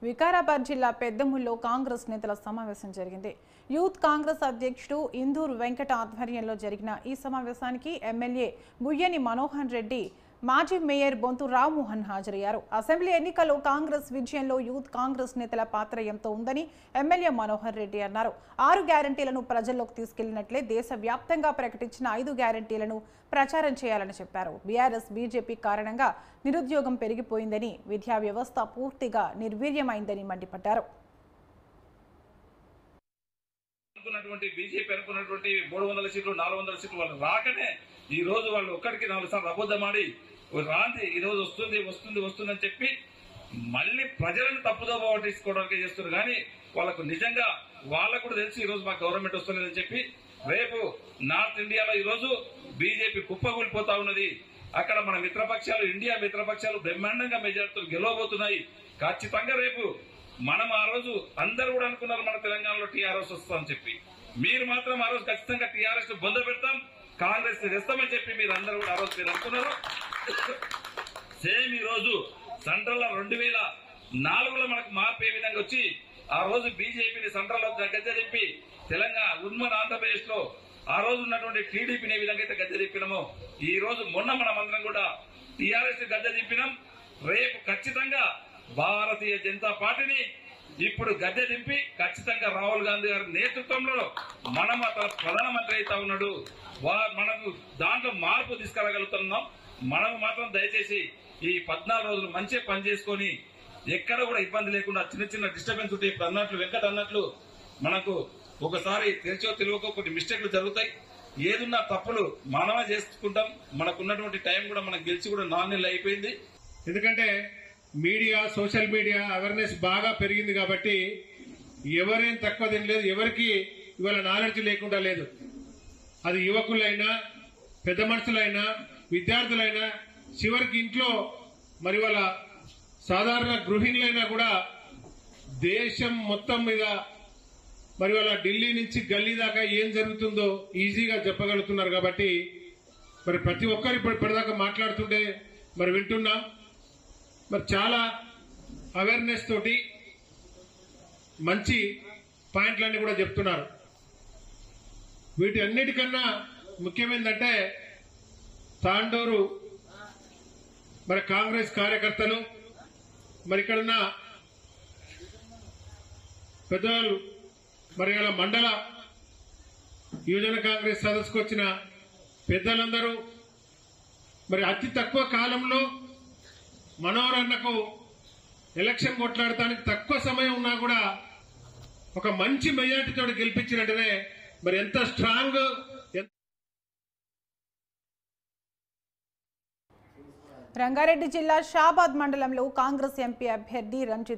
వికారాబాద్ జిల్లా పెద్దముల్లో కాంగ్రెస్ నేతల సమావేశం జరిగింది. యూత్ కాంగ్రెస్ అధ్యక్షుడు ఇందూర్ వెంకట ఆధ్వర్యంలో జరిగిన ఈ సమావేశానికి ఎమ్మెల్యే బుయ్యని మనోహర్ రెడ్డి, మాజీ మేయర్ బొంతు రామ్మోహన్ హాజరయ్యారు. అసెంబ్లీ ఎన్నికల్లో కాంగ్రెస్ విజయంలో యూత్ కాంగ్రెస్ నేతల పాత్ర ఎంతో ఉందని ఎమ్మెల్యే మనోహర్ రెడ్డి అన్నారు. 6 గ్యారంటీలను ప్రజల్లోకి తీసుకెళ్లినట్లే దేశవ్యాప్తంగా ప్రకటించిన 5 గ్యారంటీలను ప్రచారం చేయాలని చెప్పారు. బీఆర్ఎస్ బీజేపీ కారణంగా నిరుద్యోగం పెరిగిపోయిందని, విద్యా వ్యవస్థ పూర్తిగా నిర్వీర్యమైందని మండిపడ్డారు. బీజేపీ అనుకున్నటువంటి 300 సీట్లు 400 సీట్లు వాళ్ళు రాకనే ఈ రోజు వాళ్ళు ఒక్కడికి 4 సార్లు అబద్ధమాడి రాంది ఈ రోజు వస్తుందని చెప్పి మళ్ళీ ప్రజలను తప్పుదో పట్టించుకోవడానికి చేస్తున్నారు. కానీ వాళ్ళకు నిజంగా వాళ్ళకు కూడా తెలిసి ఈ రోజు మాకు గవర్నమెంట్ వస్తలేదని చెప్పి రేపు నార్త్ ఇండియాలో ఈ రోజు బీజేపీ కుప్పగూలిపోతా ఉన్నది. అక్కడ మన మిత్రపక్షాలు, ఇండియా మిత్రపక్షాలు బ్రహ్మాండంగా మెజార్టీలు గెలవబోతున్నాయి. ఖచ్చితంగా రేపు మనం ఆ రోజు అందరూ కూడా అనుకున్నారు మన తెలంగాణలో టీఆర్ఎస్ వస్తుందని చెప్పి. మీరు మాత్రం ఆ రోజు ఖచ్చితంగా టీఆర్ఎస్ బొంద పెడతాం, కాంగ్రెస్ తెస్తామని చెప్పి మీరు అందరూ కూడా ఆ రోజు మీరు అనుకున్నారు. సేమ్ ఈ రోజు సెంట్రల్ లో 2004లో మనకు మార్పు ఏ విధంగా వచ్చి ఆ రోజు బీజేపీని సెంట్రల్ లో గద్దె దింపి తెలంగాణ ఉమ్మడి ఆంధ్రప్రదేశ్ లో ఆ రోజు ఉన్నటువంటి టీడీపీని ఏ విధంగా అయితే గద్దె దింపినామో ఈ రోజు మొన్న మనం అందరం కూడా టీఆర్ఎస్ గద్దె దింపినాం. రేపు ఖచ్చితంగా భారతీయ జనతా పార్టీని ఇప్పుడు గద్దె దింపి ఖచ్చితంగా రాహుల్ గాంధీ గారి నేతృత్వంలో మనం అతను ప్రధానమంత్రి అయితే ఉన్నాడు. మనకు దాంట్లో మార్పు తీసుకురాగలుగుతున్నాం. మనం మాత్రం దయచేసి ఈ 14 రోజులు మంచిగా పని చేసుకొని ఎక్కడ కూడా ఇబ్బంది లేకుండా చిన్న డిస్టర్బెన్స్ ఉంటే ఇప్పుడు అన్నట్లు వెంకట అన్నట్లు మనకు ఒకసారి తెలిసో తెలియకో కొన్ని మిస్టేక్లు జరుగుతాయి. ఏదున్నా తప్పులు మనమే చేసుకుంటాం. మనకున్నటువంటి టైం కూడా మనకు గెలిచి కూడా 4 నెలలు అయిపోయింది. ఎందుకంటే మీడియా, సోషల్ మీడియా అవేర్నెస్ బాగా పెరిగింది కాబట్టి ఎవరేం తక్కువ తినలేదు, ఎవరికి ఇవాళ నాలెడ్జ్ లేకుండా లేదు. అది యువకులైనా, పెద్ద మనుషులైనా, విద్యార్థులైనా, చివరికి ఇంట్లో మరి వాళ్ళ సాధారణ గృహిణులైనా కూడా దేశం మొత్తం మీద మరి వాళ్ళ ఢిల్లీ నుంచి గల్లీ దాకా ఏం జరుగుతుందో ఈజీగా చెప్పగలుగుతున్నారు. కాబట్టి మరి ప్రతి ఒక్కరు ఇప్పటిదాకా మాట్లాడుతుంటే మరి వింటున్నాం. మరి చాలా అవేర్నెస్ తోటి మంచి పాయింట్లన్నీ కూడా చెప్తున్నారు. వీటి అన్నిటికన్నా ముఖ్యమైనదంటే తాండూరు మరి కాంగ్రెస్ కార్యకర్తలు, మరి ఇక్కడున్న పెద్దవాళ్ళు, మరి ఇలా మండల యువజన కాంగ్రెస్ సదస్సుకు వచ్చిన పెద్దలందరూ మరి అతి తక్కువ కాలంలో మనోహర్ అన్నకు ఎలక్షన్ కొట్లాడటానికి తక్కువ సమయం ఉన్నా కూడా ఒక మంచి మెజార్టీతో గెలిపించినట్టునే మరి ఎంత స్ట్రాంగ్. రంగారెడ్డి జిల్లా షాబాద్ మండలంలో కాంగ్రెస్ ఎంపీ అభ్యర్థి రంజిత్